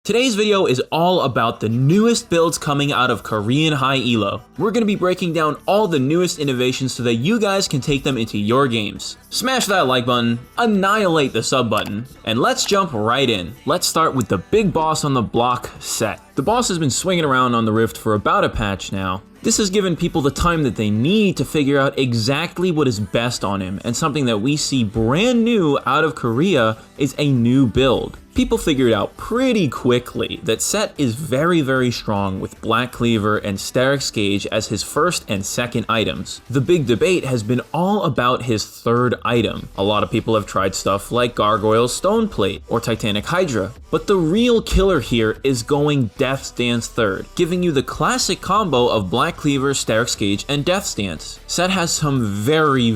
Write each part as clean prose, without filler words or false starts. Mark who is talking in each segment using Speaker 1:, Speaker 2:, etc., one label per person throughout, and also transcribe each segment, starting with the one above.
Speaker 1: Today's video is all about the newest builds coming out of Korean high elo. We're going to be breaking down all the newest innovations so that you guys can take them into your games. Smash that like button, annihilate the sub button, and let's jump right in. Let's start with the big boss on the block, Sett. The boss has been swinging around on the Rift for about a patch now. This has given people the time that they need to figure out exactly what is best on him, and something that we see brand new out of Korea is a new build. People figured out pretty quickly that Sett is very strong with Black Cleaver and Sterix Gauge as his first and second items. The big debate has been all about his third item. A lot of people have tried stuff like Gargoyle's Stone Plate or Titanic Hydra, but the real killer here is going Death's Dance third, giving you the classic combo of Black Cleaver, Sterix Gauge, and Death's Dance. Sett has some very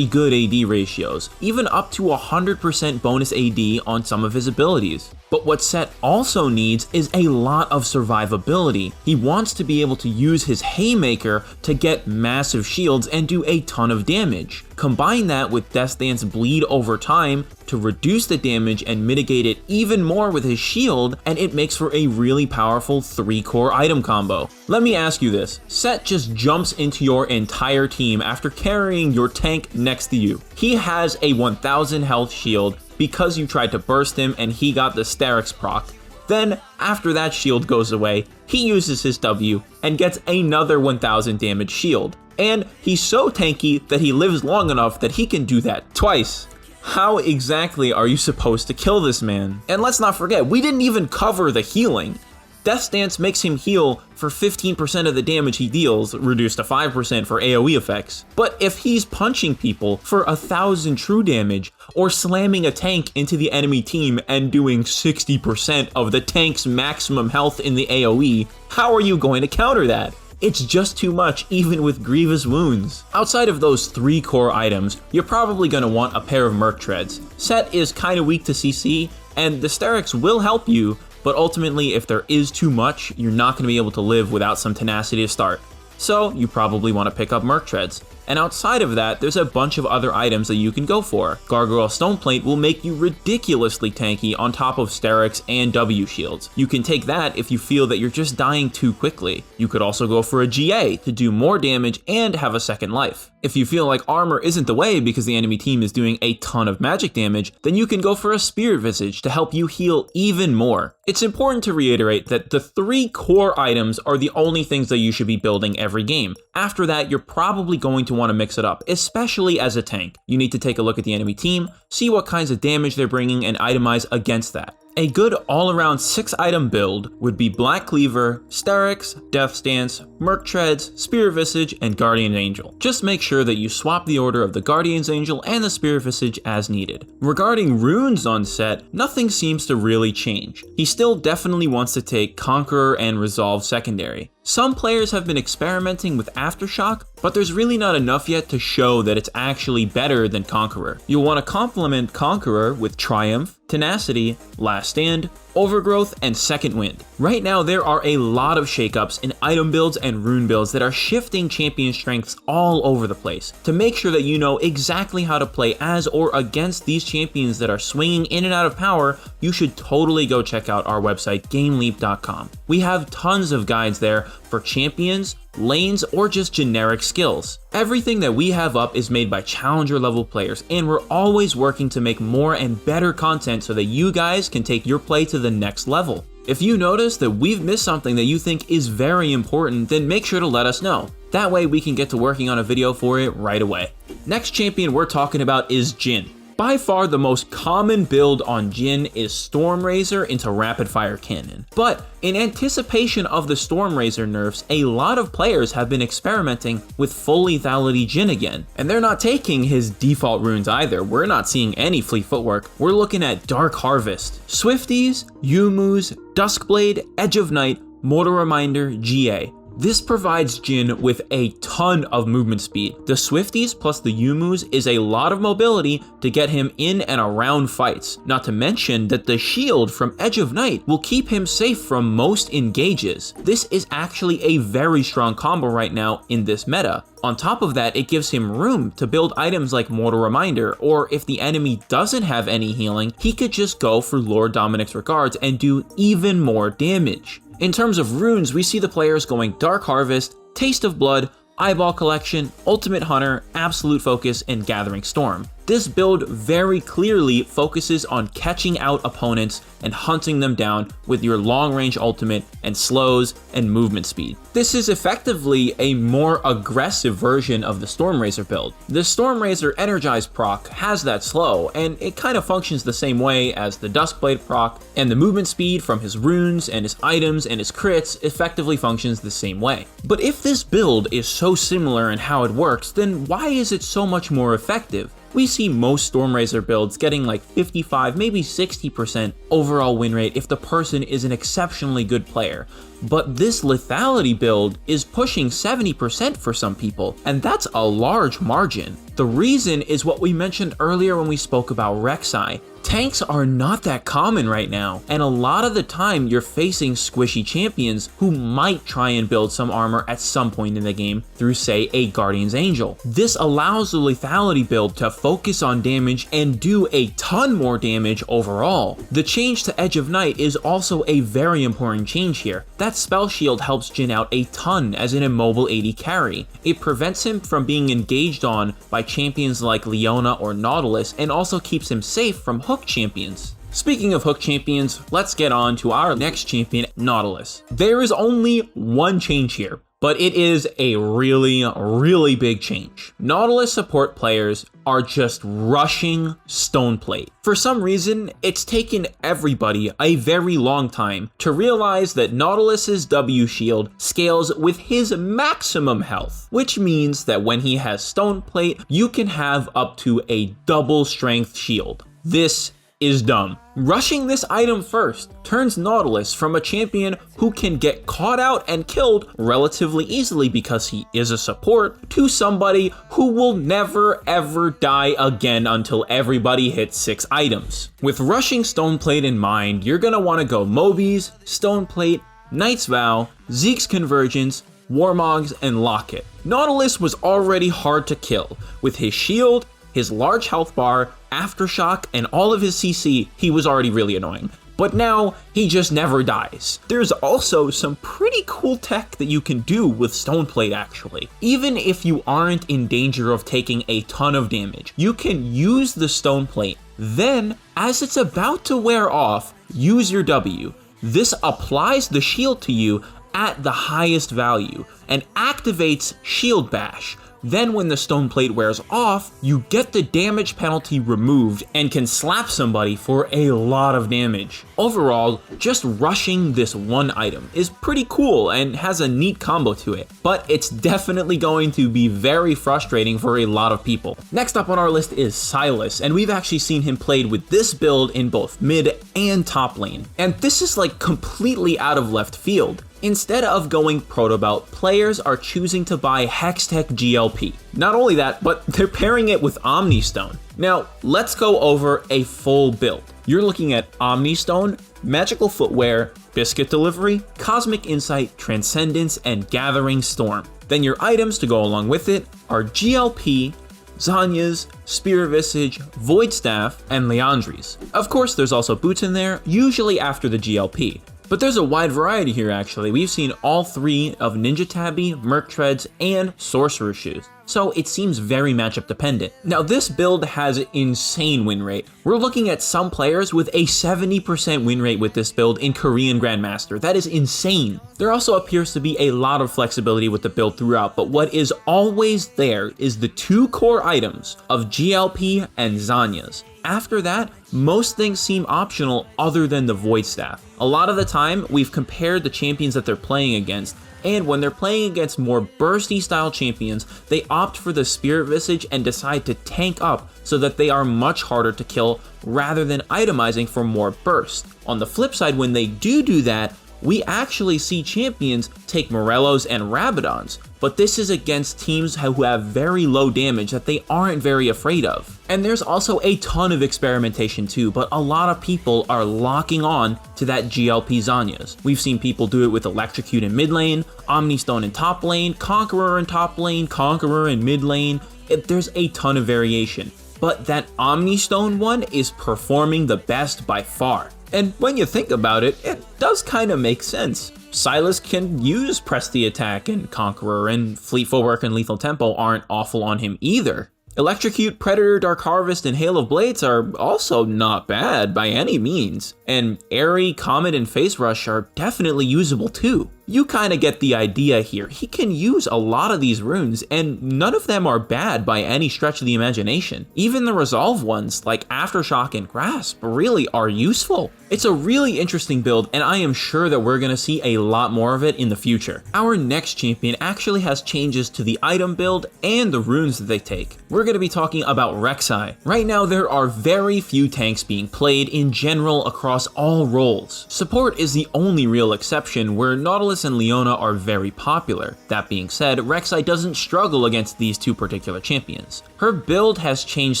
Speaker 1: good AD ratios, even up to 100% bonus AD on some of his abilities. But what Sett also needs is a lot of survivability. He wants to be able to use his Haymaker to get massive shields and do a ton of damage. Combine that with Death's Dance bleed over time to reduce the damage and mitigate it even more with his shield, and it makes for a really powerful 3-core item combo. Let me ask you this, Sett just jumps into your entire team after carrying your tank next to you. He has a 1000 health shield because you tried to burst him and he got the Sterix proc. Then, after that shield goes away, he uses his W and gets another 1000 damage shield. And he's so tanky that he lives long enough that he can do that twice. How exactly are you supposed to kill this man? And let's not forget, we didn't even cover the healing. Death's Dance makes him heal for 15% of the damage he deals, reduced to 5% for AoE effects. But if he's punching people for 1000 true damage, or slamming a tank into the enemy team and doing 60% of the tank's maximum health in the AoE, how are you going to counter that? It's just too much, even with grievous wounds. Outside of those 3 core items, you're probably going to want a pair of Merc Treads. Sett is kind of weak to CC, and the Sterix will help you, but ultimately if there is too much, you're not going to be able to live without some tenacity to start. So you probably want to pick up Merc Treads. And outside of that, there's a bunch of other items that you can go for. Gargoyle Stone Plate will make you ridiculously tanky on top of Sterix and W shields. You can take that if you feel that you're just dying too quickly. You could also go for a GA to do more damage and have a second life. If you feel like armor isn't the way because the enemy team is doing a ton of magic damage, then you can go for a Spirit Visage to help you heal even more. It's important to reiterate that the 3 core items are the only things that you should be building every game. After that, you're probably going to want to mix it up, especially as a tank. You need to take a look at the enemy team, see what kinds of damage they're bringing, and itemize against that. A good all-around 6-item build would be Black Cleaver, Sterix, Death's Dance, Merc Treads, Spirit Visage, and Guardian Angel. Just make sure that you swap the order of the Guardian's Angel and the Spirit Visage as needed. Regarding runes on Sett, nothing seems to really change. He still definitely wants to take Conqueror and Resolve secondary. Some players have been experimenting with Aftershock, but there's really not enough yet to show that it's actually better than Conqueror. You'll want to complement Conqueror with Triumph, Tenacity, Last Stand, Overgrowth, and Second Wind. Right now, there are a lot of shakeups in item builds and rune builds that are shifting champion strengths all over the place. To make sure that you know exactly how to play as or against these champions that are swinging in and out of power, you should totally go check out our website, GameLeap.com. We have tons of guides there for champions, lanes, or just generic skills. Everything that we have up is made by challenger level players, and we're always working to make more and better content so that you guys can take your play to the next level. If you notice that we've missed something that you think is very important, then make sure to let us know. That way we can get to working on a video for it right away. Next champion we're talking about is Jhin. By far the most common build on Jhin is Stormrazor into Rapid Fire Cannon. But in anticipation of the Stormrazor nerfs, a lot of players have been experimenting with full lethality Jhin again. And they're not taking his default runes either. We're not seeing any Fleet Footwork. We're looking at Dark Harvest, Swifties, Yumu's, Duskblade, Edge of Night, Mortal Reminder, GA. This provides Jin with a ton of movement speed. The Swifties plus the Yumus is a lot of mobility to get him in and around fights, not to mention that the shield from Edge of Night will keep him safe from most engages. This is actually a very strong combo right now in this meta. On top of that, it gives him room to build items like Mortal Reminder, or if the enemy doesn't have any healing, he could just go for Lord Dominic's Regards and do even more damage. In terms of runes, we see the players going Dark Harvest, Taste of Blood, Eyeball Collection, Ultimate Hunter, Absolute Focus, and Gathering Storm. This build very clearly focuses on catching out opponents and hunting them down with your long-range ultimate and slows and movement speed. This is effectively a more aggressive version of the Stormrazor build. The Stormrazor Energize proc has that slow, and it kind of functions the same way as the Duskblade proc, and the movement speed from his runes and his items and his crits effectively functions the same way. But if this build is so similar in how it works, then why is it so much more effective? We see most Stormrazor builds getting like 55, maybe 60% overall win rate if the person is an exceptionally good player. But this lethality build is pushing 70% for some people, and that's a large margin. The reason is what we mentioned earlier when we spoke about Reksai. Tanks are not that common right now, and a lot of the time you're facing squishy champions who might try and build some armor at some point in the game through, say, a Guardian's Angel. This allows the lethality build to focus on damage and do a ton more damage overall. The change to Edge of Night is also a very important change here. That spell shield helps Jin out a ton as an immobile AD carry. It prevents him from being engaged on by champions like Leona or Nautilus, and also keeps him safe from hook champions. Speaking of hook champions, let's get on to our next champion, Nautilus. There is only one change here, but it is a really big change. Nautilus support players are just rushing Stoneplate. For some reason, it's taken everybody a very long time to realize that Nautilus's W shield scales with his maximum health, which means that when he has Stoneplate, you can have up to a double strength shield. This is dumb. Rushing this item first turns Nautilus from a champion who can get caught out and killed relatively easily because he is a support to somebody who will never ever die again until everybody hits 6 items. With rushing Stoneplate in mind, you're gonna want to go Mobies, Stoneplate, Knight's Vow, Zeke's Convergence, Warmogs, and Locket. Nautilus was already hard to kill. With his shield, his large health bar, Aftershock, and all of his CC, he was already really annoying. But now, he just never dies. There's also some pretty cool tech that you can do with Stoneplate actually. Even if you aren't in danger of taking a ton of damage, you can use the Stoneplate. Then, as it's about to wear off, use your W. This applies the shield to you at the highest value and activates Shield Bash. Then when the Stoneplate wears off, you get the damage penalty removed and can slap somebody for a lot of damage. Overall, just rushing this one item is pretty cool and has a neat combo to it, but it's definitely going to be very frustrating for a lot of people. Next up on our list is Silas, and we've actually seen him played with this build in both mid and top lane. And this is like completely out of left field. Instead of going Protobelt, players are choosing to buy Hextech GLP. Not only that, but they're pairing it with Omnistone. Now, let's go over a full build. You're looking at Omnistone, Magical Footwear, Biscuit Delivery, Cosmic Insight, Transcendence, and Gathering Storm. Then your items to go along with it are GLP, Zanya's, Spear Visage, Void Staff, and Leandri's. Of course, there's also boots in there, usually after the GLP. But there's a wide variety here actually. We've seen all 3 of Ninja Tabby, Merc Treads, and Sorcerer Shoes. So it seems very matchup dependent. Now this build has insane win rate. We're looking at some players with a 70% win rate with this build in Korean Grandmaster. That is insane. There also appears to be a lot of flexibility with the build throughout, but what is always there is the 2 core items of GLP and Zanya's. After that, most things seem optional other than the Void Staff. A lot of the time, we've compared the champions that they're playing against, and when they're playing against more bursty style champions, they opt for the Spirit Visage and decide to tank up so that they are much harder to kill rather than itemizing for more burst. On the flip side, when they do that, we actually see champions take Morellos and Rabadons, but this is against teams who have very low damage that they aren't very afraid of. And there's also a ton of experimentation too, but a lot of people are locking on to that GLP Zhonya's. We've seen people do it with Electrocute in mid lane, Omnistone in top lane, Conqueror in top lane, Conqueror in mid lane. There's a ton of variation, but that Omnistone one is performing the best by far. And when you think about it, it does kind of make sense. Silas can use Press the Attack and Conqueror, and Fleet Footwork and Lethal Tempo aren't awful on him either. Electrocute, Predator, Dark Harvest, and Hail of Blades are also not bad by any means, and Airy, Comet, and Face Rush are definitely usable too. You kinda get the idea here. He can use a lot of these runes, and none of them are bad by any stretch of the imagination. Even the Resolve ones, like Aftershock and Grasp, really are useful. It's a really interesting build, and I am sure that we're gonna see a lot more of it in the future. Our next champion actually has changes to the item build and the runes that they take. We're gonna be talking about Reksai. Right now, there are very few tanks being played in general across all roles. Support is the only real exception, where Nautilus and Leona are very popular. That being said, Reksai doesn't struggle against these two particular champions. Her build has changed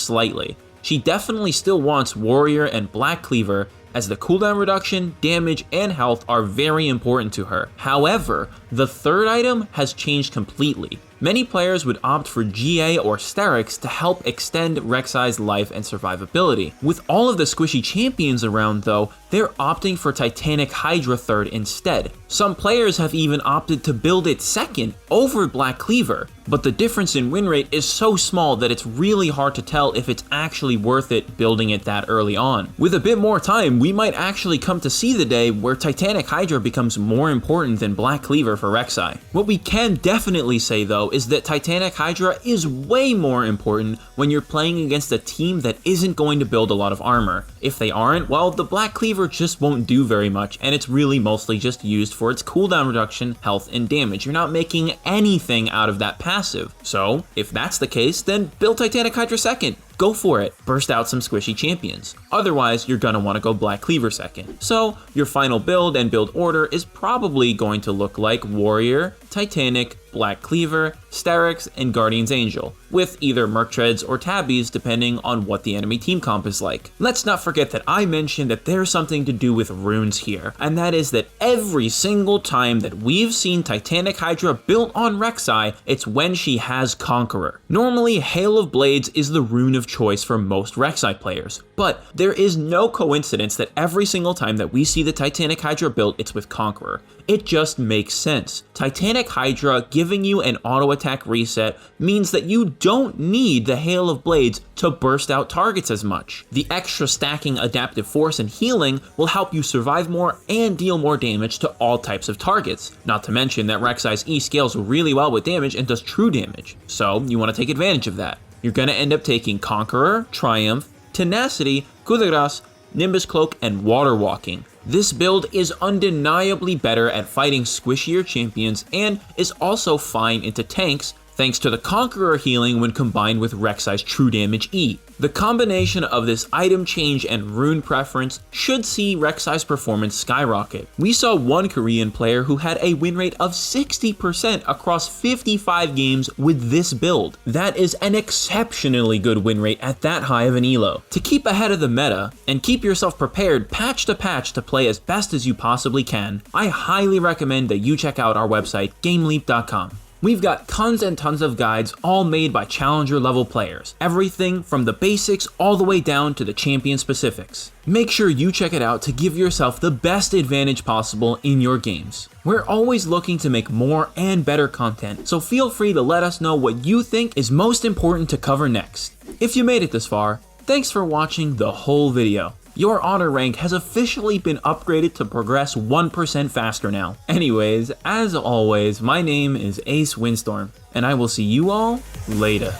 Speaker 1: slightly. She definitely still wants Warrior and Black Cleaver, as the cooldown reduction, damage, and health are very important to her. However, the third item has changed completely. Many players would opt for GA or Sterix to help extend Reksai's life and survivability. With all of the squishy champions around though, they're opting for Titanic Hydra third instead. Some players have even opted to build it second over Black Cleaver, but the difference in win rate is so small that it's really hard to tell if it's actually worth it building it that early on. With a bit more time, we might actually come to see the day where Titanic Hydra becomes more important than Black Cleaver for Reksai. What we can definitely say though is that Titanic Hydra is way more important when you're playing against a team that isn't going to build a lot of armor. If they aren't, well, the Black Cleaver just won't do very much, and it's really mostly just used for its cooldown reduction, health, and damage. You're not making anything out of that passive. So, if that's the case, then build Titanic Hydra second. Go for it, burst out some squishy champions. Otherwise, you're gonna wanna go Black Cleaver second. So, your final build and build order is probably going to look like Warrior, Titanic, Black Cleaver, Sterix, and Guardian's Angel, with either Merc Treads or Tabbies depending on what the enemy team comp is like. Let's not forget that I mentioned that there's something to do with runes here, and that is that every single time that we've seen Titanic Hydra built on Reksai, it's when she has Conqueror. Normally, Hail of Blades is the rune of choice for most Reksai players, but there is no coincidence that every single time that we see the Titanic Hydra built, it's with Conqueror. It just makes sense. Titanic Hydra giving you an auto attack reset means that you don't need the Hail of Blades to burst out targets as much. The extra stacking adaptive force and healing will help you survive more and deal more damage to all types of targets. Not to mention that Reksai's E scales really well with damage and does true damage, so you want to take advantage of that. You're going to end up taking Conqueror, Triumph, Tenacity, Coup de Grace, Nimbus Cloak, and Water Walking. This build is undeniably better at fighting squishier champions and is also fine into tanks thanks to the Conqueror healing when combined with Reksai's true damage E. The combination of this item change and rune preference should see Reksai's performance skyrocket. We saw one Korean player who had a win rate of 60% across 55 games with this build. That is an exceptionally good win rate at that high of an elo. To keep ahead of the meta and keep yourself prepared patch to play as best as you possibly can, I highly recommend that you check out our website, GameLeap.com. We've got tons and tons of guides all made by challenger level players. Everything from the basics all the way down to the champion specifics. Make sure you check it out to give yourself the best advantage possible in your games. We're always looking to make more and better content, so feel free to let us know what you think is most important to cover next. If you made it this far, thanks for watching the whole video. Your honor rank has officially been upgraded to progress 1% faster now. Anyways, as always, my name is Ace Windstorm, and I will see you all later.